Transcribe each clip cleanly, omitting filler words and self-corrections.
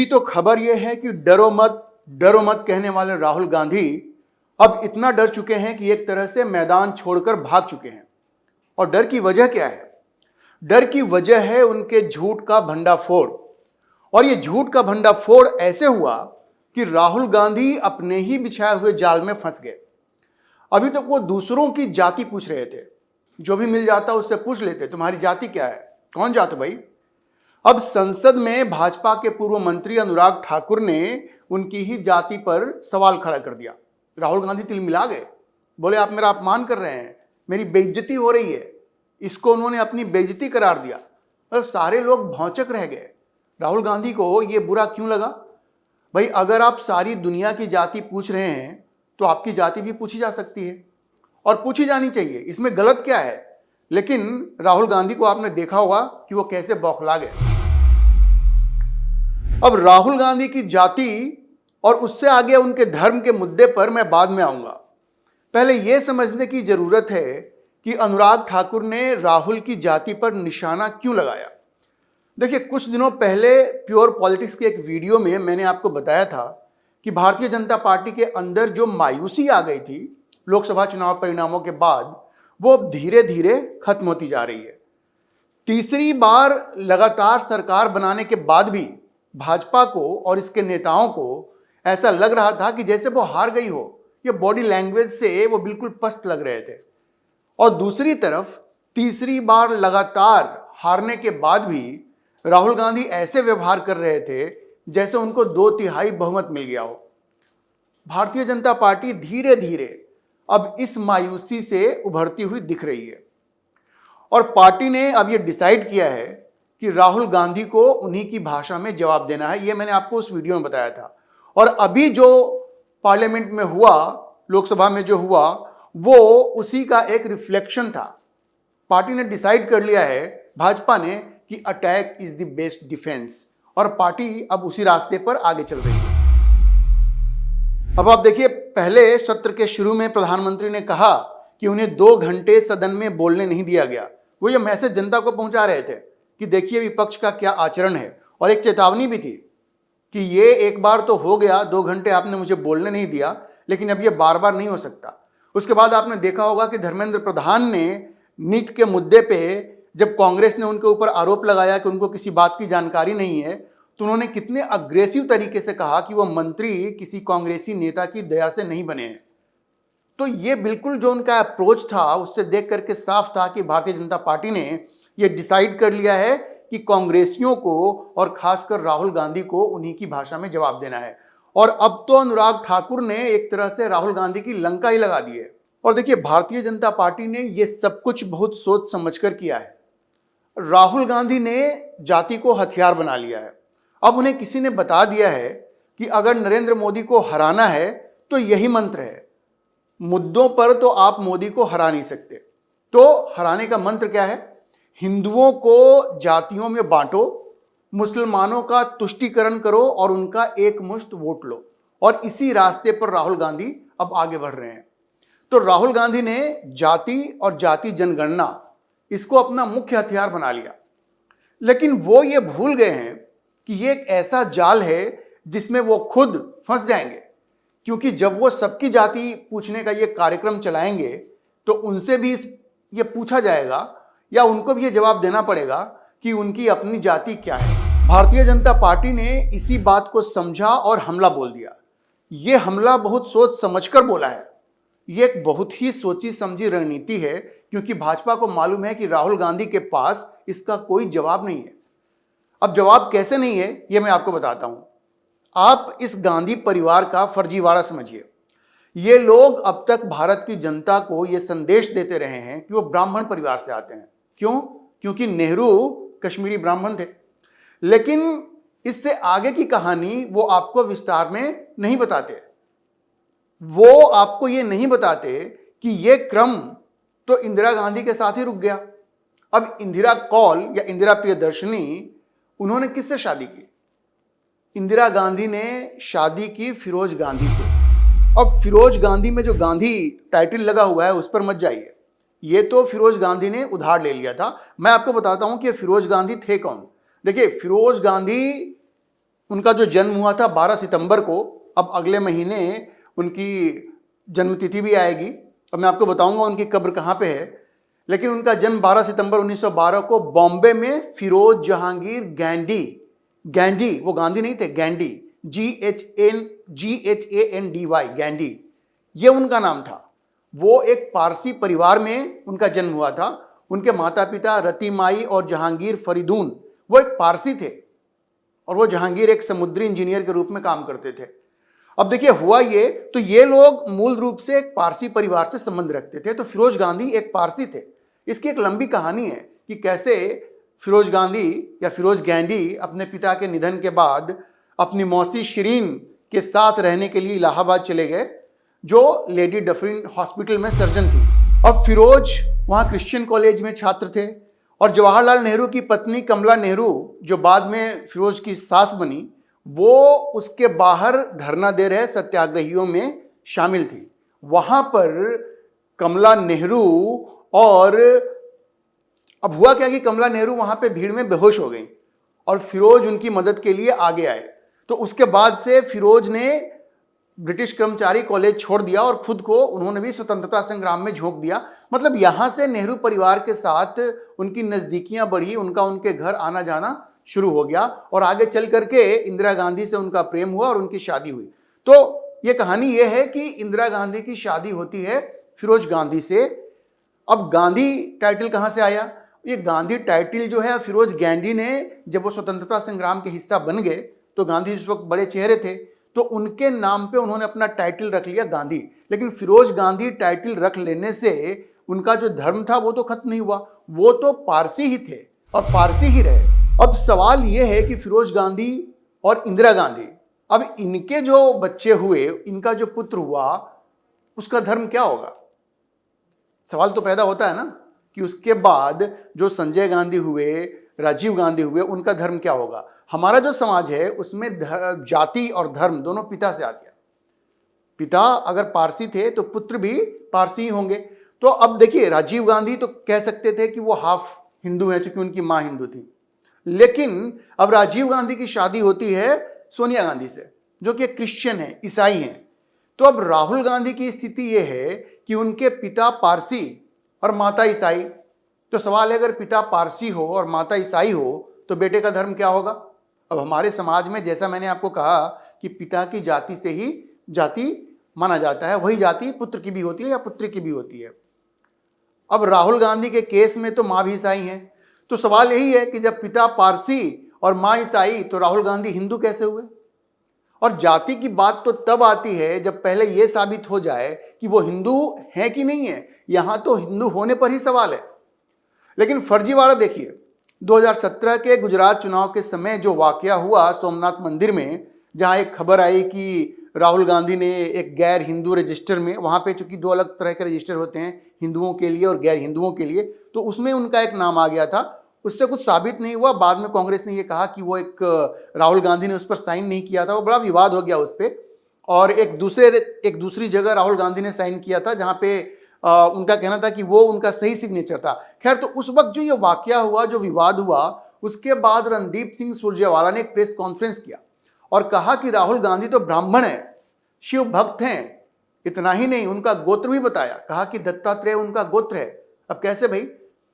जी तो खबर यह है कि डरो मत कहने वाले राहुल गांधी अब इतना डर चुके हैं कि एक तरह से मैदान छोड़कर भाग चुके हैं। और डर की वजह क्या है? डर की वजह है उनके झूठ का भंडाफोड़। और ये झूठ का भंडाफोड़ ऐसे हुआ कि राहुल गांधी अपने ही बिछाए हुए जाल में फंस गए। अभी तक वो दूसरों की जाति पूछ रहे थे, जो भी मिल जाता उससे पूछ लेते तुम्हारी जाति क्या है, कौन जात भाई। अब संसद में भाजपा के पूर्व मंत्री अनुराग ठाकुर ने उनकी ही जाति पर सवाल खड़ा कर दिया। राहुल गांधी तिलमिला गए, बोले आप मेरा अपमान कर रहे हैं, मेरी बेइज्जती हो रही है। इसको उन्होंने अपनी बेइज्जती करार दिया और सारे लोग भौंचक रह गए। राहुल गांधी को ये बुरा क्यों लगा? भाई अगर आप सारी दुनिया की जाति पूछ रहे हैं तो आपकी जाति भी पूछी जा सकती है और पूछी जानी चाहिए, इसमें गलत क्या है। लेकिन राहुल गांधी को आपने देखा होगा कि वो कैसे बौखला गए। अब राहुल गांधी की जाति और उससे आगे उनके धर्म के मुद्दे पर मैं बाद में आऊंगा। पहले यह समझने की जरूरत है कि अनुराग ठाकुर ने राहुल की जाति पर निशाना क्यों लगाया। देखिए, कुछ दिनों पहले प्योर पॉलिटिक्स के एक वीडियो में मैंने आपको बताया था कि भारतीय जनता पार्टी के अंदर जो मायूसी आ गई थी लोकसभा चुनाव परिणामों के बाद, वो अब धीरे धीरे खत्म होती जा रही है। तीसरी बार लगातार सरकार बनाने के बाद भी भाजपा को और इसके नेताओं को ऐसा लग रहा था कि जैसे वो हार गई हो। ये बॉडी लैंग्वेज से वो बिल्कुल पस्त लग रहे थे। और दूसरी तरफ तीसरी बार लगातार हारने के बाद भी राहुल गांधी ऐसे व्यवहार कर रहे थे जैसे उनको 2/3 बहुमत मिल गया हो। भारतीय जनता पार्टी धीरे धीरे अब इस मायूसी से उभरती हुई दिख रही है और पार्टी ने अब ये डिसाइड किया है कि राहुल गांधी को उन्हीं की भाषा में जवाब देना है। ये मैंने आपको उस वीडियो में बताया था। और अभी जो पार्लियामेंट में हुआ, लोकसभा में जो हुआ, वो उसी का एक रिफ्लेक्शन था। पार्टी ने डिसाइड कर लिया है, भाजपा ने, कि attack is the best defence, और पार्टी अब उसी रास्ते पर आगे चल रही है। अब आप देखिए, पहले सत्र के शुरू में प्रधानमंत्री ने कहा कि उन्हें 2 घंटे सदन में बोलने नहीं दिया गया। वो ये मैसेज जनता को पहुंचा रहे थे कि देखिए विपक्ष का क्या आचरण है। और एक चेतावनी भी थी कि ये एक बार तो हो गया, 2 घंटे आपने मुझे बोलने नहीं दिया, लेकिन अब ये बार बार नहीं हो सकता। उसके बाद आपने देखा होगा कि धर्मेंद्र प्रधान ने नीट के मुद्दे पे जब कांग्रेस ने उनके ऊपर आरोप लगाया कि उनको किसी बात की जानकारी नहीं है, तो उन्होंने कितने अग्रेसिव तरीके से कहा कि वो मंत्री किसी कांग्रेसी नेता की दया से नहीं बने हैं। तो ये बिल्कुल जो उनका अप्रोच था, उससे देख करके साफ था कि भारतीय जनता पार्टी ने ये डिसाइड कर लिया है कि कांग्रेसियों को और खासकर राहुल गांधी को उन्हीं की भाषा में जवाब देना है। और अब तो अनुराग ठाकुर ने एक तरह से राहुल गांधी की लंका ही लगा दी है। और देखिए, भारतीय जनता पार्टी ने ये सब कुछ बहुत सोच समझकर किया है। राहुल गांधी ने जाति को हथियार बना लिया है। अब उन्हें किसी ने बता दिया है कि अगर नरेंद्र मोदी को हराना है तो यही मंत्र है, मुद्दों पर तो आप मोदी को हरा नहीं सकते। तो हराने का मंत्र क्या है? हिंदुओं को जातियों में बांटो, मुसलमानों का तुष्टीकरण करो और उनका एकमुश्त वोट लो। और इसी रास्ते पर राहुल गांधी अब आगे बढ़ रहे हैं। तो राहुल गांधी ने जाति और जाति जनगणना, इसको अपना मुख्य हथियार बना लिया। लेकिन वो ये भूल गए हैं कि ये एक ऐसा जाल है जिसमें वो खुद फंस जाएंगे। क्योंकि जब वो सबकी जाति पूछने का ये कार्यक्रम चलाएंगे तो उनसे भी ये पूछा जाएगा या उनको भी ये जवाब देना पड़ेगा कि उनकी अपनी जाति क्या है। भारतीय जनता पार्टी ने इसी बात को समझा और हमला बोल दिया। ये हमला बहुत सोच समझकर बोला है। ये एक बहुत ही सोची समझी रणनीति है, क्योंकि भाजपा को मालूम है कि राहुल गांधी के पास इसका कोई जवाब नहीं है। अब जवाब कैसे नहीं है, ये मैं आपको बताता हूं। आप इस गांधी परिवार का फर्जीवाड़ा समझिए। ये लोग अब तक भारत की जनता को ये संदेश देते रहे हैं कि वो ब्राह्मण परिवार से आते हैं। क्यों? क्योंकि नेहरू कश्मीरी ब्राह्मण थे। लेकिन इससे आगे की कहानी वो आपको विस्तार में नहीं बताते। वो आपको ये नहीं बताते कि ये क्रम तो इंदिरा गांधी के साथ ही रुक गया। अब इंदिरा कौल या इंदिरा प्रियदर्शनी, उन्होंने किससे शादी की? इंदिरा गांधी ने शादी की फिरोज गांधी से। अब फिरोज गांधी में जो गांधी टाइटल लगा हुआ है उस पर मत जाइए। ये तो फिरोज गांधी ने उधार ले लिया था। मैं आपको बताता हूं कि ये फिरोज गांधी थे कौन। देखिए, फिरोज गांधी उनका जो जन्म हुआ था 12 सितंबर को, अब अगले महीने उनकी जन्मतिथि भी आएगी। अब मैं आपको बताऊंगा उनकी कब्र कहाँ पे है। लेकिन उनका जन्म 12 सितंबर 1912 को बॉम्बे में फिरोज जहांगीर गैंडी, वो गांधी नहीं थे, गैंडी, GHANDY, गैंडी, ये उनका नाम था। वो एक पारसी परिवार में उनका जन्म हुआ था। उनके माता पिता रतीमाई और जहांगीर फरीदून, वो एक पारसी थे और वो जहांगीर एक समुद्री इंजीनियर के रूप में काम करते थे। अब देखिए हुआ ये, तो ये लोग मूल रूप से एक पारसी परिवार से संबंध रखते थे। तो फिरोज गांधी एक पारसी थे। इसकी एक लंबी कहानी है कि कैसे फिरोज गांधी या फिरोज गैंडी अपने पिता के निधन के बाद अपनी मौसी शिरीन के साथ रहने के लिए इलाहाबाद चले गए, जो लेडी डफरिन हॉस्पिटल में सर्जन थी। अब फिरोज वहाँ क्रिश्चियन कॉलेज में छात्र थे और जवाहरलाल नेहरू की पत्नी कमला नेहरू, जो बाद में फिरोज की सास बनी, वो उसके बाहर धरना दे रहे सत्याग्रहियों में शामिल थी। वहाँ पर कमला नेहरू, और अब हुआ क्या कि कमला नेहरू वहाँ पे भीड़ में बेहोश हो गई और फिरोज उनकी मदद के लिए आगे आए। तो उसके बाद से फिरोज ने ब्रिटिश कर्मचारी कॉलेज छोड़ दिया और खुद को उन्होंने भी स्वतंत्रता संग्राम में झोंक दिया। मतलब यहाँ से नेहरू परिवार के साथ उनकी नज़दीकियाँ बढ़ी, उनका उनके घर आना जाना शुरू हो गया और आगे चल करके इंदिरा गांधी से उनका प्रेम हुआ और उनकी शादी हुई। तो ये कहानी ये है कि इंदिरा गांधी की शादी होती है फिरोज गांधी से। अब गांधी टाइटल कहाँ से आया? ये गांधी टाइटल जो है फिरोज गैंडी ने, जब वो स्वतंत्रता संग्राम के हिस्सा बन गए तो गांधी उस वक्त बड़े चेहरे थे, तो उनके नाम पे उन्होंने अपना टाइटल रख लिया गांधी। लेकिन फिरोज गांधी टाइटल रख लेने से उनका जो धर्म था वो तो खत्म नहीं हुआ, वो तो पारसी ही थे और पारसी ही रहे। अब सवाल ये है कि फिरोज गांधी और इंदिरा गांधी, अब इनके जो बच्चे हुए, इनका जो पुत्र हुआ, उसका धर्म क्या होगा? सवाल तो पैदा होता है ना कि उसके बाद जो संजय गांधी हुए, राजीव गांधी हुए, उनका धर्म क्या होगा? हमारा जो समाज है उसमें जाति और धर्म दोनों पिता से आ गया। पिता अगर पारसी थे तो पुत्र भी पारसी होंगे। तो अब देखिए, राजीव गांधी तो कह सकते थे कि वो हाफ हिंदू हैं चूंकि उनकी माँ हिंदू थी, लेकिन अब राजीव गांधी की शादी होती है सोनिया गांधी से, जो कि क्रिश्चियन है, ईसाई हैं। तो अब राहुल गांधी की स्थिति यह है कि उनके पिता पारसी और माता ईसाई। तो सवाल है, अगर पिता पारसी हो और माता ईसाई हो तो बेटे का धर्म क्या होगा? अब हमारे समाज में, जैसा मैंने आपको कहा कि पिता की जाति से ही जाति माना जाता है, वही जाति पुत्र की भी होती है या पुत्री की भी होती है। अब राहुल गांधी के केस में तो माँ भी ईसाई हैं। तो सवाल यही है कि जब पिता पारसी और माँ ईसाई, तो राहुल गांधी हिंदू कैसे हुए? और जाति की बात तो तब आती है जब पहले यह साबित हो जाए कि वो हिंदू है कि नहीं है। यहां तो हिंदू होने पर ही सवाल है। लेकिन फर्जीवाड़ा देखिए, 2017 के गुजरात चुनाव के समय जो वाकया हुआ सोमनाथ मंदिर में, जहां एक खबर आई कि राहुल गांधी ने एक गैर हिंदू रजिस्टर में, वहां पे चूंकि दो अलग तरह के रजिस्टर होते हैं, हिंदुओं के लिए और गैर हिंदुओं के लिए, तो उसमें उनका एक नाम आ गया था। उससे कुछ साबित नहीं हुआ। बाद में कांग्रेस ने यह कहा कि वो एक राहुल गांधी ने उस पर साइन नहीं किया था, वो बड़ा विवाद हो गया उस पर। और एक दूसरी जगह राहुल गांधी ने साइन किया था जहां पे उनका कहना था कि वो उनका सही सिग्नेचर था। खैर, तो उस वक्त जो ये वाकया हुआ, जो विवाद हुआ, उसके बाद रणदीप सिंह सुरजेवाला ने एक प्रेस कॉन्फ्रेंस किया और कहा कि राहुल गांधी तो ब्राह्मण है, शिव भक्त हैं। इतना ही नहीं, उनका गोत्र भी बताया, कहा कि दत्तात्रेय उनका गोत्र है। अब कैसे भाई?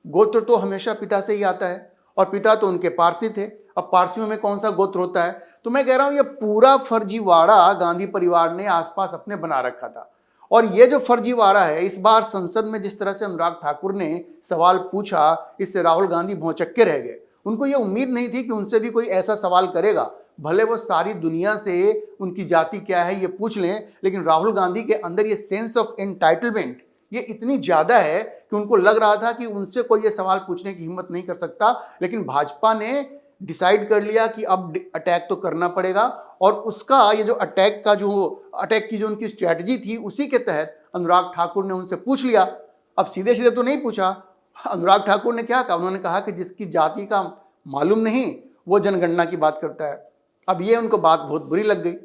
गोत्र तो हमेशा पिता से ही आता है और पिता तो उनके पारसी थे। अब पारसियों में कौन सा गोत्र होता है? तो मैं कह रहा हूं, ये पूरा फर्जीवाड़ा गांधी परिवार ने आसपास अपने बना रखा था। और ये जो फर्जीवाड़ा है, इस बार संसद में जिस तरह से अनुराग ठाकुर ने सवाल पूछा, इससे राहुल गांधी भौंचक्के रह गए। उनको ये उम्मीद नहीं थी कि उनसे भी कोई ऐसा सवाल करेगा। भले वो सारी दुनिया से उनकी जाति क्या है ये पूछ लें, लेकिन राहुल गांधी के अंदर ये सेंस ऑफ एंटाइटलमेंट ये इतनी ज्यादा है कि उनको लग रहा था कि उनसे कोई ये सवाल पूछने की हिम्मत नहीं कर सकता। लेकिन भाजपा ने डिसाइड कर लिया कि अब अटैक तो करना पड़ेगा, और उसका ये जो अटैक की जो उनकी स्ट्रैटेजी थी, उसी के तहत अनुराग ठाकुर ने उनसे पूछ लिया। अब सीधे सीधे तो नहीं पूछा। अनुराग ठाकुर ने क्या कहा? उन्होंने कहा कि जिसकी जाति का मालूम नहीं वो जनगणना की बात करता है। अब ये उनको बात बहुत बुरी लग गई।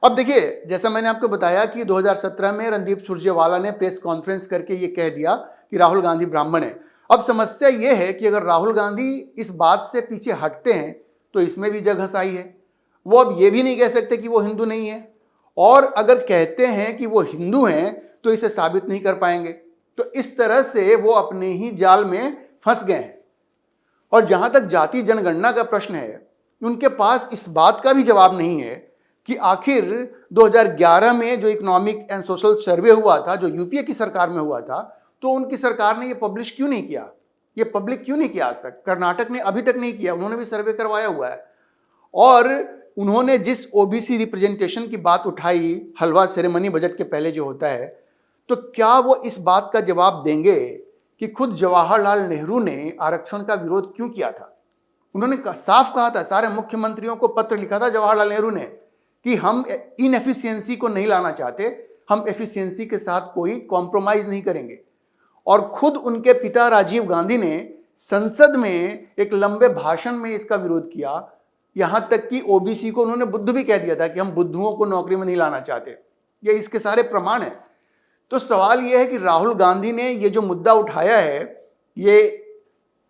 अब देखिए, जैसा मैंने आपको बताया कि 2017 में रणदीप सुरजेवाला ने प्रेस कॉन्फ्रेंस करके ये कह दिया कि राहुल गांधी ब्राह्मण है। अब समस्या ये है कि अगर राहुल गांधी इस बात से पीछे हटते हैं तो इसमें भी जग हंसाई है। वो अब ये भी नहीं कह सकते कि वो हिंदू नहीं है, और अगर कहते हैं कि वो हिंदू हैं तो इसे साबित नहीं कर पाएंगे। तो इस तरह से वो अपने ही जाल में फंस गए हैं। और जहां तक जाति जनगणना का प्रश्न है, उनके पास इस बात का भी जवाब नहीं है कि आखिर 2011 में जो इकोनॉमिक एंड सोशल सर्वे हुआ था, जो यूपीए की सरकार में हुआ था, तो उनकी सरकार ने ये पब्लिश क्यों नहीं किया, ये पब्लिक क्यों नहीं किया आज तक। कर्नाटक ने अभी तक नहीं किया, उन्होंने भी सर्वे करवाया हुआ है। और उन्होंने जिस ओबीसी रिप्रेजेंटेशन की बात उठाई हलवा सेरेमनी बजट के पहले जो होता है, तो क्या वो इस बात का जवाब देंगे कि खुद जवाहरलाल नेहरू ने आरक्षण का विरोध क्यों किया था। उन्होंने साफ कहा था, सारे मुख्यमंत्रियों को पत्र लिखा था जवाहरलाल नेहरू ने कि हम इनएफिशिएंसी को नहीं लाना चाहते, हम एफिशिएंसी के साथ कोई कॉम्प्रोमाइज नहीं करेंगे। और खुद उनके पिता राजीव गांधी ने संसद में एक लंबे भाषण में इसका विरोध किया, यहां तक कि ओबीसी को उन्होंने बुद्ध भी कह दिया था कि हम बुद्धुओं को नौकरी में नहीं लाना चाहते। ये इसके सारे प्रमाण हैं। तो सवाल यह है कि राहुल गांधी ने ये जो मुद्दा उठाया है, ये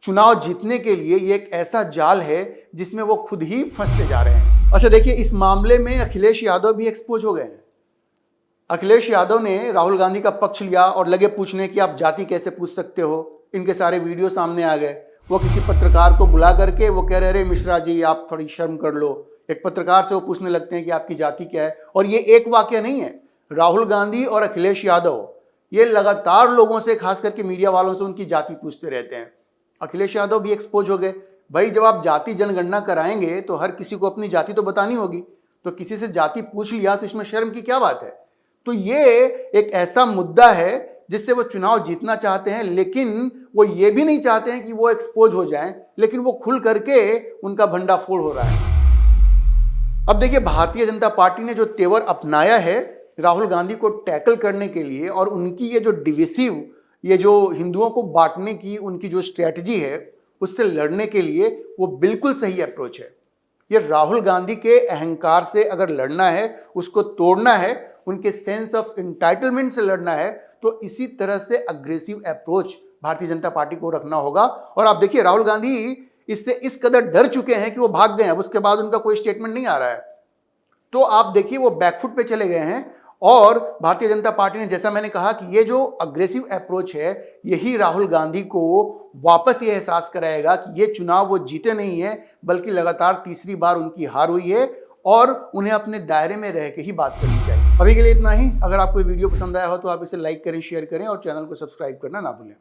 चुनाव जीतने के लिए ये एक ऐसा जाल है जिसमें वो खुद ही फंसते जा रहे हैं। अच्छा देखिए, इस मामले में अखिलेश यादव भी एक्सपोज हो गए हैं। अखिलेश यादव ने राहुल गांधी का पक्ष लिया और लगे पूछने कि आप जाति कैसे पूछ सकते हो। इनके सारे वीडियो सामने आ गए। वो किसी पत्रकार को बुला करके वो कह रहे, अरे मिश्रा जी आप थोड़ी शर्म कर लो। एक पत्रकार से वो पूछने लगते हैं कि आपकी जाति क्या है। और ये एक वाकया नहीं है, राहुल गांधी और अखिलेश यादव ये लगातार लोगों से, खास करके मीडिया वालों से, उनकी जाति पूछते रहते हैं। अखिलेश यादव भी एक्सपोज हो गए। भाई जब आप जाति जनगणना कराएंगे तो हर किसी को अपनी जाति तो बतानी होगी, तो किसी से जाति पूछ लिया तो इसमें शर्म की क्या बात है। तो ये एक ऐसा मुद्दा है जिससे वो चुनाव जीतना चाहते हैं, लेकिन वो ये भी नहीं चाहते हैं कि वो एक्सपोज हो जाएं, लेकिन वो खुल करके उनका भंडाफोड़ हो रहा है। अब देखिए, भारतीय जनता पार्टी ने जो तेवर अपनाया है राहुल गांधी को टैकल करने के लिए, और उनकी ये जो डिविसिव, ये जो हिंदुओं को बांटने की उनकी जो स्ट्रैटेजी है, उससे लड़ने के लिए वो बिल्कुल सही अप्रोच है। ये राहुल गांधी के अहंकार से अगर लड़ना है, उसको तोड़ना है, उनके सेंस ऑफ एंटाइटलमेंट से लड़ना है, तो इसी तरह से aggressive approach Bharatiya Janata party को रखना होगा। और आप देखिए, राहुल गांधी इससे इस कदर डर चुके हैं कि वो भाग गए हैं। अब उसके बाद उनका कोई स्टेटमेंट नहीं आ रहा है। तो आप देखिए, वो बैकफुट पे चले गए हैं। और भारतीय जनता पार्टी ने, जैसा मैंने कहा कि ये जो अग्रेसिव अप्रोच है, यही राहुल गांधी को वापस ये एहसास कराएगा कि ये चुनाव वो जीते नहीं है, बल्कि लगातार तीसरी बार उनकी हार हुई है, और उन्हें अपने दायरे में रह के ही बात करनी चाहिए। अभी के लिए इतना ही। अगर आपको वीडियो पसंद आया हो तो आप इसे लाइक करें, शेयर करें और चैनल को सब्सक्राइब करना ना भूलें।